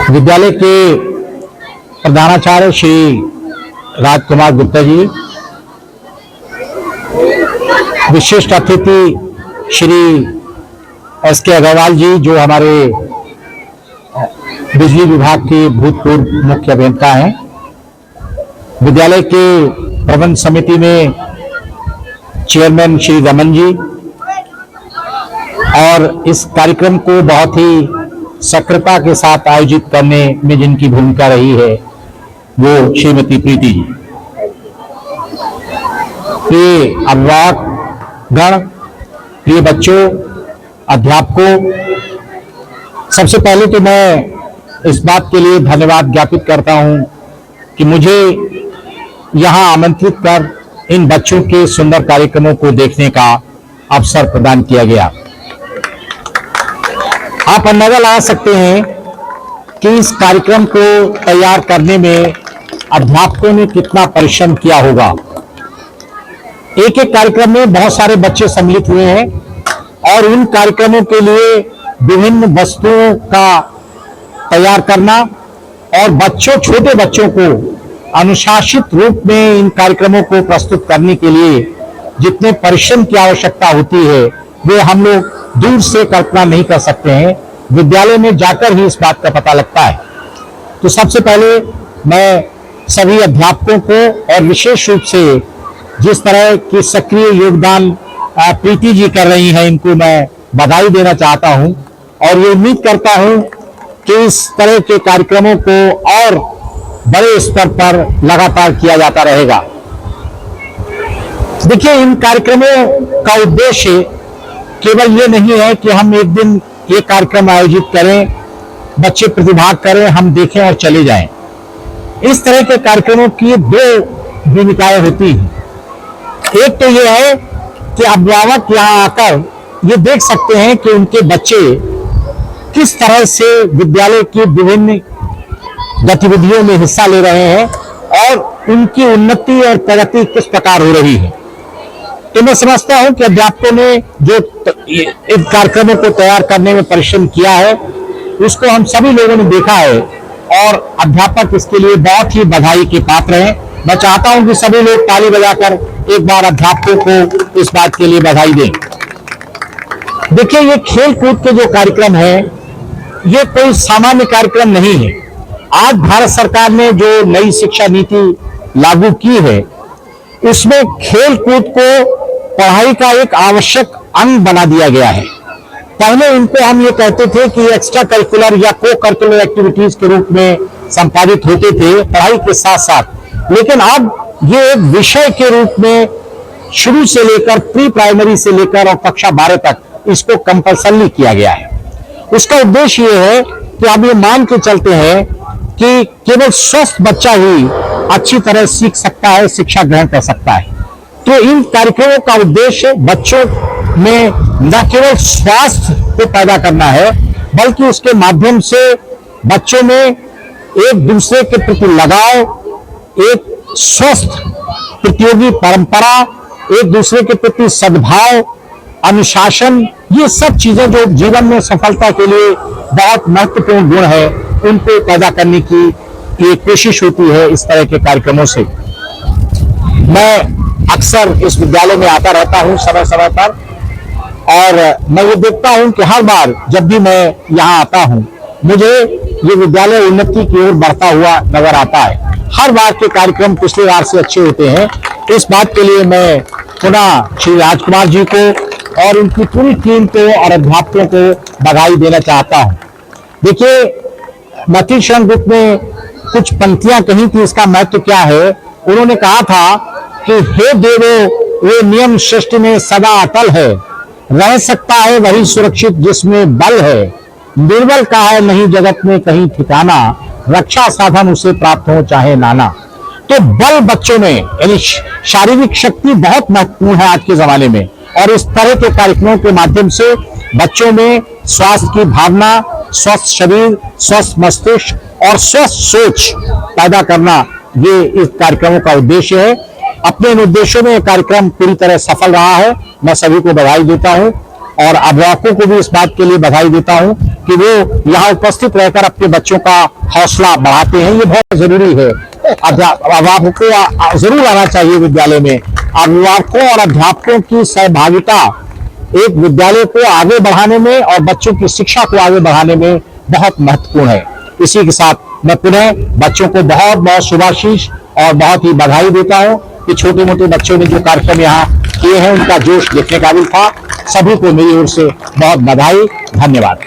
विद्यालय के प्रधानाचार्य श्री राजकुमार गुप्ता जी, विशिष्ट अतिथि श्री एस.के. अग्रवाल जी जो हमारे बिजली विभाग के भूतपूर्व मुख्य अभियंता हैं, विद्यालय के प्रबंध समिति में चेयरमैन श्री रमन जी और इस कार्यक्रम को बहुत ही सक्रियता के साथ आयोजित करने में जिनकी भूमिका रही है वो श्रीमती प्रीति जी। प्रिय अभिभावक गण, प्रिय बच्चों, अध्यापकों, सबसे पहले तो मैं इस बात के लिए धन्यवाद ज्ञापित करता हूं कि मुझे यहां आमंत्रित कर इन बच्चों के सुंदर कार्यक्रमों को देखने का अवसर प्रदान किया गया। आप अंदाजा लगा सकते हैं कि इस कार्यक्रम को तैयार करने में अध्यापकों ने कितना परिश्रम किया होगा। एक एक कार्यक्रम में बहुत सारे बच्चे सम्मिलित हुए हैं और उन कार्यक्रमों के लिए विभिन्न वस्तुओं का तैयार करना और छोटे बच्चों को अनुशासित रूप में इन कार्यक्रमों को प्रस्तुत करने के लिए जितने परिश्रम की आवश्यकता होती है वे हम लोग दूर से कल्पना नहीं कर सकते हैं, विद्यालय में जाकर ही इस बात का पता लगता है। तो सबसे पहले मैं सभी अध्यापकों को और विशेष रूप से जिस तरह की सक्रिय योगदान प्रीति जी कर रही हैं, इनको मैं बधाई देना चाहता हूं और ये उम्मीद करता हूं कि इस तरह के कार्यक्रमों को और बड़े स्तर पर लगातार किया जाता रहेगा। देखिए, इन कार्यक्रमों का उद्देश्य केवल ये नहीं है कि हम एक दिन ये कार्यक्रम आयोजित करें, बच्चे प्रतिभाग करें, हम देखें और चले जाएं। इस तरह के कार्यक्रमों की दो भूमिकाएं होती हैं। एक तो ये है कि अभिभावक यहाँ आकर ये देख सकते हैं कि उनके बच्चे किस तरह से विद्यालय की विभिन्न गतिविधियों में हिस्सा ले रहे हैं और उनकी उन्नति और प्रगति किस प्रकार हो रही है। तो मैं समझता हूं कि अध्यापकों ने जो इन कार्यक्रमों को तैयार करने में परिश्रम किया है उसको हम सभी लोगों ने देखा है और अध्यापक इसके लिए बहुत ही बधाई के पात्र हैं। मैं चाहता हूं कि सभी लोग ताली बजाकर एक बार अध्यापकों को इस बात के लिए बधाई दें। देखिए, ये खेल कूद के जो कार्यक्रम है ये कोई सामान्य कार्यक्रम नहीं है। आज भारत सरकार ने जो नई शिक्षा नीति लागू की है उसमें खेल कूद को पढ़ाई का एक आवश्यक अंग बना दिया गया है। पहले इनको हम ये कहते थे कि एक्स्ट्रा करिकुलर या को करिकुलर एक्टिविटीज के रूप में संपादित होते थे पढ़ाई के साथ साथ, लेकिन अब ये एक विषय के रूप में शुरू से लेकर प्री प्राइमरी से लेकर और कक्षा 12 तक इसको कंपल्सरी किया गया है। उसका उद्देश्य ये है कि अब ये मान के चलते हैं कि केवल स्वस्थ बच्चा ही अच्छी तरह सीख सकता है, शिक्षा ग्रहण कर सकता है। तो इन कार्यक्रमों का उद्देश्य बच्चों में न केवल स्वास्थ्य को पैदा करना है बल्कि उसके माध्यम से बच्चों में एक दूसरे के प्रति लगाव, एक स्वस्थ प्रतियोगी परंपरा, एक दूसरे के प्रति सद्भाव, अनुशासन, ये सब चीजें जो जीवन में सफलता के लिए बहुत महत्वपूर्ण गुण है उनको पैदा करने की ये कोशिश होती है इस तरह के कार्यक्रमों से। मैं अक्सर इस विद्यालय में आता रहता हूं समय समय पर और मैं ये देखता हूं कि हर बार जब भी मैं यहाँ आता हूं मुझे ये विद्यालय उन्नति की ओर बढ़ता हुआ नजर आता है। हर बार के कार्यक्रम पिछले बार से अच्छे होते हैं। इस बात के लिए मैं पुनः श्री राजकुमार जी को और उनकी पूरी टीम को और अध्यापकों को बधाई देना चाहता हूं। देखिए, मती शरण ग्रुप में कुछ पंक्तियां कही थी, इसका महत्व क्या है। उन्होंने कहा था कि हे देवो ये नियम सृष्टि में सदा अटल है, रह सकता है वही सुरक्षित जिसमें बल है, निर्बल का है नहीं जगत में कहीं ठिकाना, रक्षा साधन उसे प्राप्त हो चाहे नाना। तो बल बच्चों में यानी शारीरिक शक्ति बहुत महत्वपूर्ण है आज के जमाने में और इस तरह के कार्यक्रमों के माध्यम से बच्चों में स्वास्थ्य की भावना, स्वस्थ शरीर, स्वस्थ मस्तिष्क और स्वस्थ सोच पैदा करना ये इस कार्यक्रमों का उद्देश्य है। अपने इन उद्देश्यों में यह कार्यक्रम पूरी तरह सफल रहा है। मैं सभी को बधाई देता हूं और अभिभावकों को भी इस बात के लिए बधाई देता हूं कि वो यहाँ उपस्थित रहकर अपने बच्चों का हौसला बढ़ाते हैं। ये बहुत जरूरी है। अभिभावकों को जरूर आना चाहिए विद्यालय में। अभिभावकों और अध्यापकों की सहभागिता एक विद्यालय को आगे बढ़ाने में और बच्चों की शिक्षा को आगे बढ़ाने में बहुत महत्वपूर्ण है। इसी के साथ मैं पुनः बच्चों को बहुत बहुत शुभाशीष और बहुत ही बधाई देता हूं कि छोटे मोटे बच्चों ने जो कार्यक्रम यहाँ किए हैं उनका जोश देखने काबिल था। सभी को मेरी ओर से बहुत बधाई, धन्यवाद।